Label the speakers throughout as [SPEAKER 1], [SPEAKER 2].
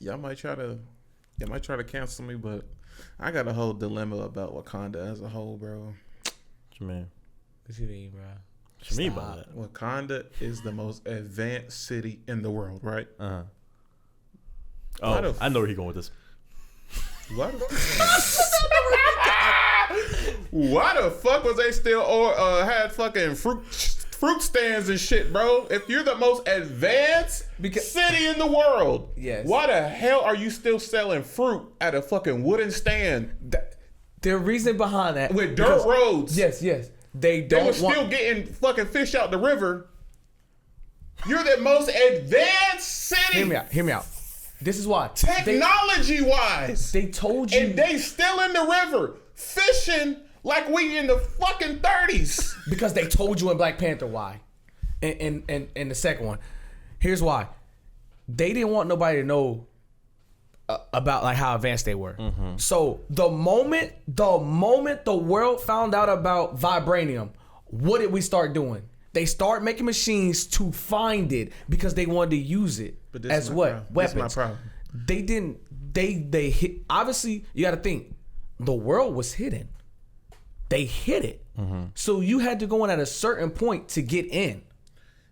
[SPEAKER 1] y'all might try to cancel me, but I got a whole dilemma about Wakanda as a whole, bro.
[SPEAKER 2] What you mean?
[SPEAKER 3] What you mean, bro?
[SPEAKER 2] What you mean by that?
[SPEAKER 1] Wakanda is the most advanced city in the world, right?
[SPEAKER 2] Uh-huh. Oh, I know where he going with this.
[SPEAKER 1] What? Why the fuck was they still had fucking fruit stands and shit, bro? If you're the most advanced city in the world,
[SPEAKER 3] yes.
[SPEAKER 1] Why the hell are you still selling fruit at a fucking wooden stand?
[SPEAKER 3] The reason behind that
[SPEAKER 1] with dirt roads.
[SPEAKER 3] Yes. They
[SPEAKER 1] were still getting fucking fish out the river. You're the most advanced city.
[SPEAKER 3] Hear me out. This is why.
[SPEAKER 1] Technology-wise.
[SPEAKER 3] They told you.
[SPEAKER 1] And they still in the river fishing like we in the fucking 30s.
[SPEAKER 3] Because they told you in Black Panther why. And the second one. Here's why. They didn't want nobody to know about like how advanced they were. Mm-hmm. So the moment the world found out about vibranium, what did we start doing? They start making machines to find it because they wanted to use it as what?
[SPEAKER 1] Problem.
[SPEAKER 3] Weapons.
[SPEAKER 1] This is my problem.
[SPEAKER 3] They didn't. They hit. Obviously, you got to think. The world was hidden. They hid it. Mm-hmm. So you had to go in at a certain point to get in.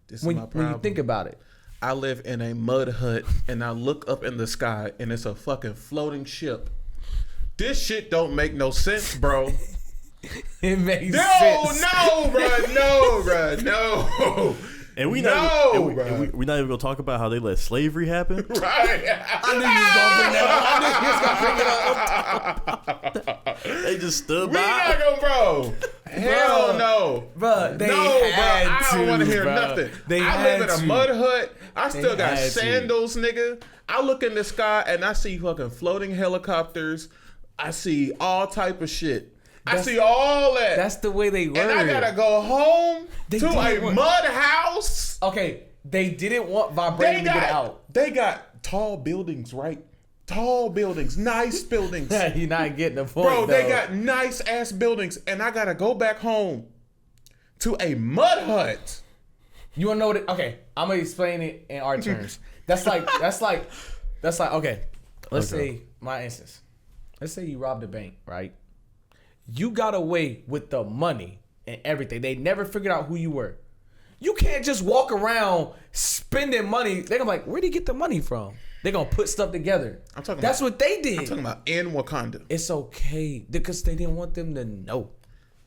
[SPEAKER 1] This is my problem.
[SPEAKER 3] When you think about it.
[SPEAKER 1] I live in a mud hut and I look up in the sky and it's a fucking floating ship. This shit don't make no sense, bro.
[SPEAKER 3] It makes sense.
[SPEAKER 1] No, bro. No.
[SPEAKER 2] And we're not even gonna talk about how they let slavery happen.
[SPEAKER 1] Right.
[SPEAKER 3] I knew you was gonna bring that up.
[SPEAKER 2] They just stood
[SPEAKER 1] We
[SPEAKER 2] by.
[SPEAKER 1] not gonna, bro. Hell no.
[SPEAKER 3] Bro,
[SPEAKER 1] Bro, I don't want to hear nothing. I live in a mud hut. I still got sandals, nigga. I look in the sky and I see fucking floating helicopters. I see all type of shit. I see all that.
[SPEAKER 3] That's the way they were.
[SPEAKER 1] And I gotta go home to a mud house.
[SPEAKER 3] Okay, they didn't want vibranium to get out.
[SPEAKER 1] They got tall buildings, right? Tall buildings, nice buildings.
[SPEAKER 3] You're not getting the point,
[SPEAKER 1] bro. They got nice ass buildings, and I gotta go back home to a mud hut.
[SPEAKER 3] You wanna know what? Okay, I'm gonna explain it in our terms. That's like okay. Let's say my instance. Let's say you robbed a bank, right? You got away with the money and everything. They never figured out who you were. You can't just walk around spending money. They're gonna be like, where'd he get the money from? They're gonna put stuff together. That's what they did.
[SPEAKER 1] I'm talking about in Wakanda.
[SPEAKER 3] It's okay because they didn't want them to know.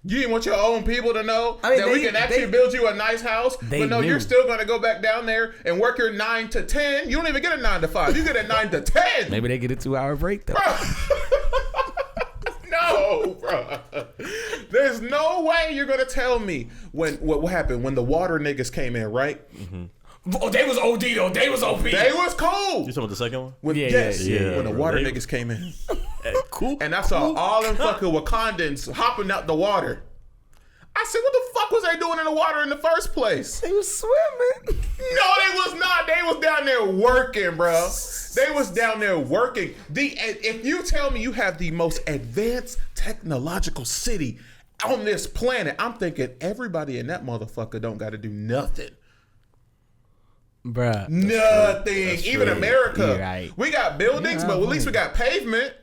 [SPEAKER 1] You didn't want your own people to know that we can actually build you a nice house, but no, you're still gonna go back down there and work your 9 to 10. You don't even get a 9 to 5. You get a 9 to 10.
[SPEAKER 3] Maybe they get a 2-hour break though.
[SPEAKER 1] No, bro. There's no way you're gonna tell me what happened when the water niggas came in, right?
[SPEAKER 3] Mm-hmm. Oh, they was OD though. They was OP.
[SPEAKER 1] They was cool.
[SPEAKER 2] You talking about the second one?
[SPEAKER 1] When the water niggas came in.
[SPEAKER 2] Cool.
[SPEAKER 1] And I saw all them fucking Wakandans hopping out the water. I said, what the fuck was they doing in the water in the first place?
[SPEAKER 3] They was swimming.
[SPEAKER 1] No, they was not. They was down there working, bro. They was down there working. If you tell me you have the most advanced technological city on this planet, I'm thinking everybody in that motherfucker don't got to do nothing.
[SPEAKER 3] Bruh.
[SPEAKER 1] Nothing. Even America.
[SPEAKER 3] Right.
[SPEAKER 1] We got buildings, but at least we got pavement.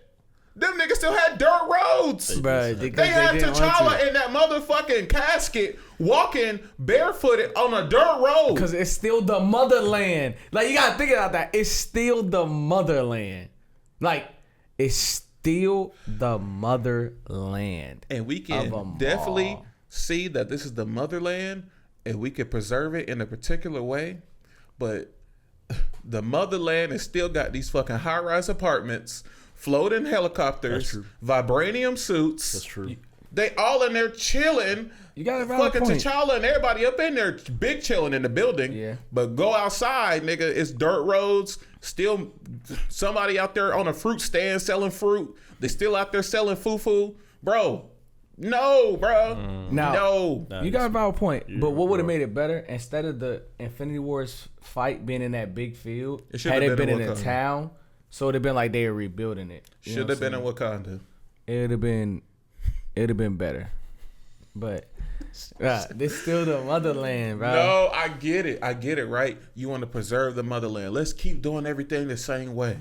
[SPEAKER 1] Them niggas still had dirt roads.
[SPEAKER 3] Bruh,
[SPEAKER 1] they had T'Challa in that motherfucking casket walking barefooted on a dirt road.
[SPEAKER 3] Because it's still the motherland. Like, you gotta think about that. It's still the motherland. Like, it's still the motherland.
[SPEAKER 1] And we can definitely see that this is the motherland and we can preserve it in a particular way. But the motherland has still got these fucking high-rise apartments, floating helicopters, vibranium suits.
[SPEAKER 2] That's true.
[SPEAKER 1] They all in there chilling.
[SPEAKER 3] You got a
[SPEAKER 1] fucking
[SPEAKER 3] point.
[SPEAKER 1] T'Challa and everybody up in there big chilling in the building.
[SPEAKER 3] Yeah. But
[SPEAKER 1] go outside, nigga. It's dirt roads. Still somebody out there on a fruit stand selling fruit. They still out there selling fufu. Bro. No, bro. No.
[SPEAKER 3] You got a valid point. But what would have made it better? Instead of the Infinity Wars fight being in that big field, had it been in a town, so it'd have been like they were rebuilding it.
[SPEAKER 1] Should have been in Wakanda.
[SPEAKER 3] It'd have been better. But this still the motherland, bro.
[SPEAKER 1] No, I get it, right? You want to preserve the motherland. Let's keep doing everything the same way.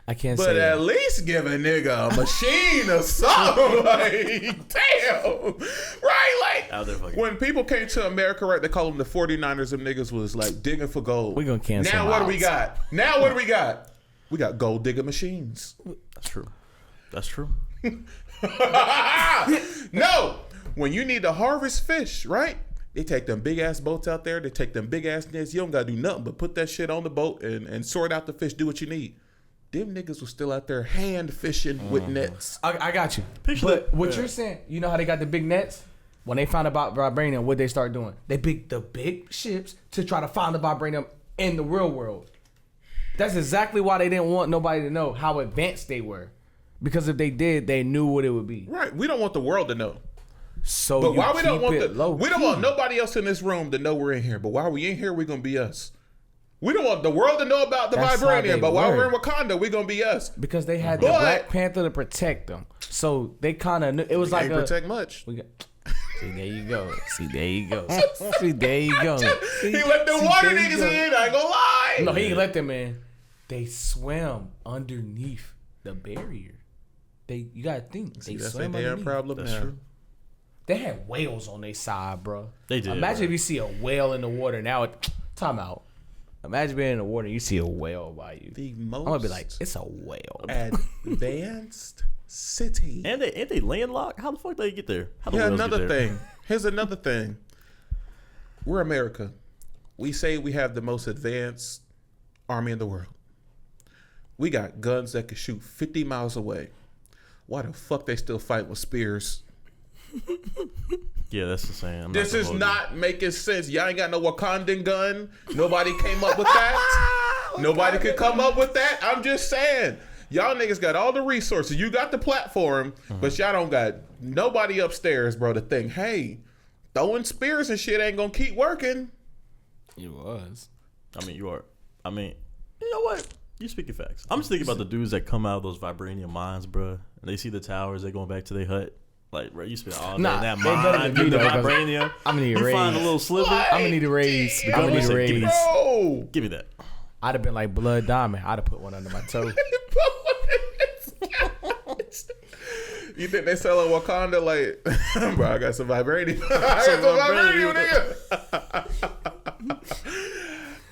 [SPEAKER 3] I can't
[SPEAKER 1] But
[SPEAKER 3] say
[SPEAKER 1] at
[SPEAKER 3] that.
[SPEAKER 1] least give a nigga a machine or something. Like, damn. Right?
[SPEAKER 2] Out there
[SPEAKER 1] Like,
[SPEAKER 2] fucking-
[SPEAKER 1] when people came to America, right, they call them the 49ers. Them niggas was like digging for gold.
[SPEAKER 3] We gonna cancel
[SPEAKER 1] Now what do we
[SPEAKER 3] Miles.
[SPEAKER 1] got? Now what do we got? We got gold digger machines.
[SPEAKER 2] That's true. That's true.
[SPEAKER 1] No. When you need to harvest fish, right? They take them big ass boats out there. They take them big ass nets. You don't gotta do nothing but put that shit on the boat and sort out the fish. Do what you need. Them niggas was still out there hand fishing with nets.
[SPEAKER 3] I got you.
[SPEAKER 2] Picture
[SPEAKER 3] but
[SPEAKER 2] that-
[SPEAKER 3] what
[SPEAKER 2] yeah.
[SPEAKER 3] you're saying, you know how they got the big nets? When they found about vibranium, what they start doing? They pick the big ships to try to find the vibranium in the real world. That's exactly why they didn't want nobody to know how advanced they were. Because if they did, they knew what it would be.
[SPEAKER 1] Right. We don't want the world to know.
[SPEAKER 3] So
[SPEAKER 1] But
[SPEAKER 3] you
[SPEAKER 1] why we don't
[SPEAKER 3] keep
[SPEAKER 1] want
[SPEAKER 3] it low
[SPEAKER 1] we don't
[SPEAKER 3] key.
[SPEAKER 1] want nobody else in this room to know we're in here. But while we in here, we're gonna be us. We don't want the world to know about the
[SPEAKER 3] That's how they
[SPEAKER 1] vibranium, but while we're in
[SPEAKER 3] work.
[SPEAKER 1] Wakanda, we're gonna be us.
[SPEAKER 3] Because they had the
[SPEAKER 1] But-
[SPEAKER 3] Black Panther to protect them. So they kind of knew. It was like
[SPEAKER 1] Can't
[SPEAKER 3] a...
[SPEAKER 1] protect much.
[SPEAKER 3] We got, see, there you go. See, there you go. See, there you go.
[SPEAKER 1] He let the water
[SPEAKER 3] there you
[SPEAKER 1] niggas
[SPEAKER 3] go.
[SPEAKER 1] in. I ain't gonna lie.
[SPEAKER 3] No, he ain't let them in. They swam underneath the barrier. You gotta think. They
[SPEAKER 1] That's a
[SPEAKER 3] swam
[SPEAKER 1] damn
[SPEAKER 3] underneath.
[SPEAKER 1] problem
[SPEAKER 2] That's
[SPEAKER 1] now.
[SPEAKER 2] true.
[SPEAKER 3] They had whales on their side, bro.
[SPEAKER 2] They did,
[SPEAKER 3] Imagine
[SPEAKER 2] bro.
[SPEAKER 3] if you see a whale in the water. Now, time out. Imagine being in the water and you see a whale by you.
[SPEAKER 1] The most
[SPEAKER 3] I'm gonna be like, it's a whale.
[SPEAKER 1] advanced city.
[SPEAKER 2] And they landlocked. How the fuck they get there? How the
[SPEAKER 1] Yeah,
[SPEAKER 2] whales
[SPEAKER 1] another
[SPEAKER 2] get there?
[SPEAKER 1] thing. Here's another thing. We're America. We say we have the most advanced army in the world. We got guns that can shoot 50 miles away. Why the fuck they still fight with spears?
[SPEAKER 2] Yeah, that's the same.
[SPEAKER 1] This is not making sense. Y'all ain't got no Wakandan gun. Nobody came up with that. Nobody could come up with that. I'm just saying. Y'all niggas got all the resources. You got the platform, but y'all don't got nobody upstairs, bro, to think, hey, throwing spears and shit ain't gonna keep working.
[SPEAKER 3] It was.
[SPEAKER 2] I mean, you are. I mean, you know what? You speaking facts. I'm just thinking about the dudes that come out of those vibranium mines, bro. And they see the towers. They going back to their hut. Like, bro, you spend all day
[SPEAKER 3] Nah,
[SPEAKER 2] in that
[SPEAKER 3] they better
[SPEAKER 2] mine,
[SPEAKER 3] than me,
[SPEAKER 2] get the
[SPEAKER 3] though, 'cause
[SPEAKER 2] vibranium.
[SPEAKER 3] I'm gonna need a
[SPEAKER 2] You find a
[SPEAKER 3] raise.
[SPEAKER 2] little sliver.
[SPEAKER 1] What?
[SPEAKER 3] I'm gonna need a raise.
[SPEAKER 1] Damn.
[SPEAKER 3] I'm gonna need a
[SPEAKER 2] Give me
[SPEAKER 3] raise.
[SPEAKER 1] Bro.
[SPEAKER 2] Give me that.
[SPEAKER 3] I'd have been like Blood Diamond. I'd have put one under my toe.
[SPEAKER 1] You think they sell a Wakanda like, bro, I got some vibranium. I got some vibranium, nigga.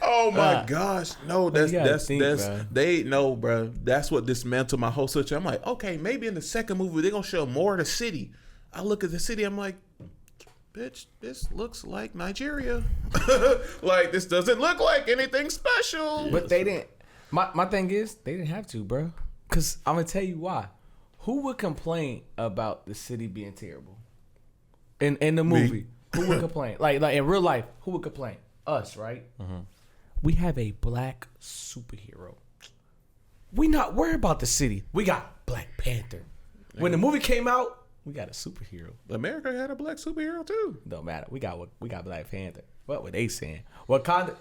[SPEAKER 1] Oh my gosh. No, that's
[SPEAKER 3] bro.
[SPEAKER 1] they know, bro. That's what dismantled my whole situation. I'm like, okay, maybe in the second movie they're gonna show more of the city. I look at the city, I'm like, bitch, this looks like Nigeria. Like, this doesn't look like anything special.
[SPEAKER 3] But they didn't. My thing is, they didn't have to, bro. Because I'm going to tell you why. Who would complain about the city being terrible? In the movie, who would complain? Like in real life, who would complain? Us, right?
[SPEAKER 2] Mm-hmm.
[SPEAKER 3] We have a black superhero. We not worried about the city. We got Black Panther. When the movie came out, we got a superhero.
[SPEAKER 1] America had a black superhero too.
[SPEAKER 3] Don't matter. We got Black Panther. What were they saying? Wakanda.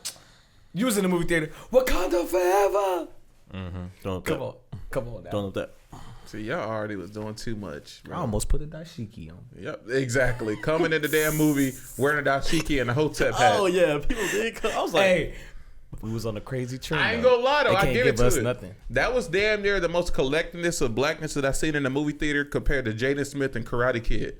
[SPEAKER 3] You was in the movie theater. Wakanda forever.
[SPEAKER 2] Don't
[SPEAKER 3] Come on now.
[SPEAKER 2] Don't know that.
[SPEAKER 1] See, y'all already was doing too much, bro.
[SPEAKER 3] I almost put a dashiki on.
[SPEAKER 1] Yep, exactly. Coming in the damn movie wearing a dashiki and a hotep hat.
[SPEAKER 2] Oh yeah, people did. I was like,
[SPEAKER 3] Hey, we was on a crazy trend.
[SPEAKER 1] I ain't
[SPEAKER 3] though.
[SPEAKER 1] gonna lie though,
[SPEAKER 3] They
[SPEAKER 1] I
[SPEAKER 3] can't
[SPEAKER 1] give it to
[SPEAKER 3] us
[SPEAKER 1] it.
[SPEAKER 3] nothing.
[SPEAKER 1] That was damn near the most collectedness of blackness that I've seen in the movie theater compared to Jaden Smith and Karate Kid.